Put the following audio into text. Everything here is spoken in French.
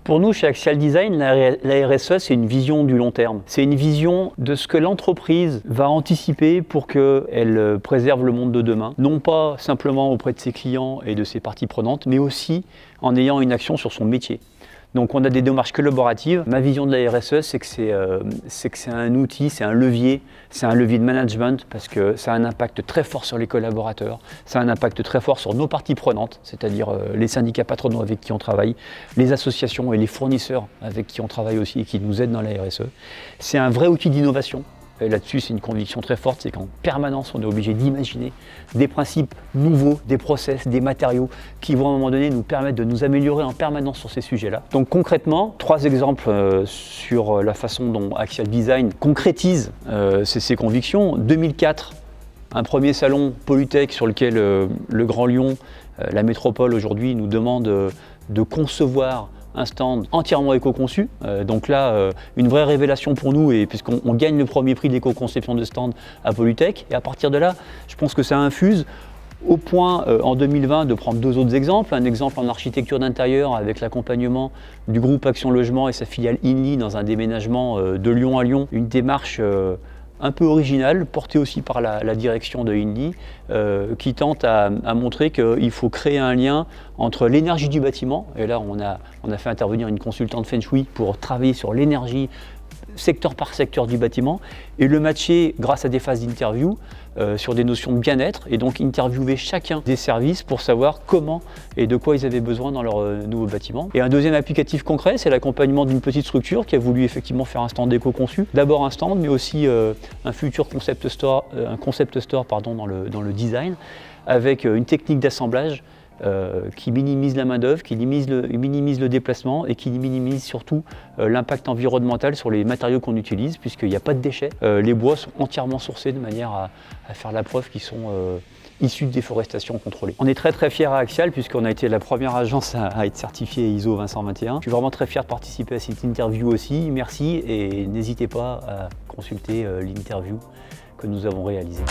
Pour nous, chez Axial Design, la RSE, c'est une vision du long terme. C'est une vision de ce que l'entreprise va anticiper pour qu'elle préserve le monde de demain. Non pas simplement auprès de ses clients et de ses parties prenantes, mais aussi en ayant une action sur son métier. Donc on a des démarches collaboratives. Ma vision de la RSE, c'est que c'est un outil, c'est un levier de management parce que ça a un impact très fort sur les collaborateurs, ça a un impact très fort sur nos parties prenantes, c'est-à-dire les syndicats patronaux avec qui on travaille, les associations et les fournisseurs avec qui on travaille aussi et qui nous aident dans la RSE. C'est un vrai outil d'innovation. Et là-dessus, c'est une conviction très forte, c'est qu'en permanence, on est obligé d'imaginer des principes nouveaux, des process, des matériaux qui vont à un moment donné nous permettre de nous améliorer en permanence sur ces sujets-là. Donc concrètement, 3 exemples sur la façon dont Axial Design concrétise ces convictions. 2004, un premier salon Polytech sur lequel le Grand Lyon, la métropole aujourd'hui, nous demande de concevoir un stand entièrement éco-conçu. Donc là, une vraie révélation pour nous, et puisqu'on gagne le premier prix de l'éco-conception de stand à Polytech. Et à partir de là, je pense que ça infuse au point en 2020 de prendre 2 autres exemples. Un exemple en architecture d'intérieur avec l'accompagnement du groupe Action Logement et sa filiale INLI dans un déménagement de Lyon à Lyon. Une démarche un peu originale, portée aussi par la direction de INLI, qui tente à montrer qu'il faut créer un lien entre l'énergie du bâtiment, et là on a fait intervenir une consultante Feng Shui pour travailler sur l'énergie secteur par secteur du bâtiment, et le matcher grâce à des phases d'interview sur des notions de bien-être, et donc interviewer chacun des services pour savoir comment et de quoi ils avaient besoin dans leur nouveau bâtiment. Et un deuxième applicatif concret, c'est l'accompagnement d'une petite structure qui a voulu effectivement faire un stand éco-conçu. D'abord un stand, mais aussi un futur concept store, dans le design, avec une technique d'assemblage qui minimise la main-d'œuvre, qui minimise le déplacement et qui minimise surtout l'impact environnemental sur les matériaux qu'on utilise, puisqu'il n'y a pas de déchets. Les bois sont entièrement sourcés de manière à faire la preuve qu'ils sont issus de déforestation contrôlée. On est très très fiers à Axial, puisqu'on a été la première agence à être certifiée ISO 20121. Je suis vraiment très fier de participer à cette interview aussi. Merci, et n'hésitez pas à consulter l'interview que nous avons réalisée.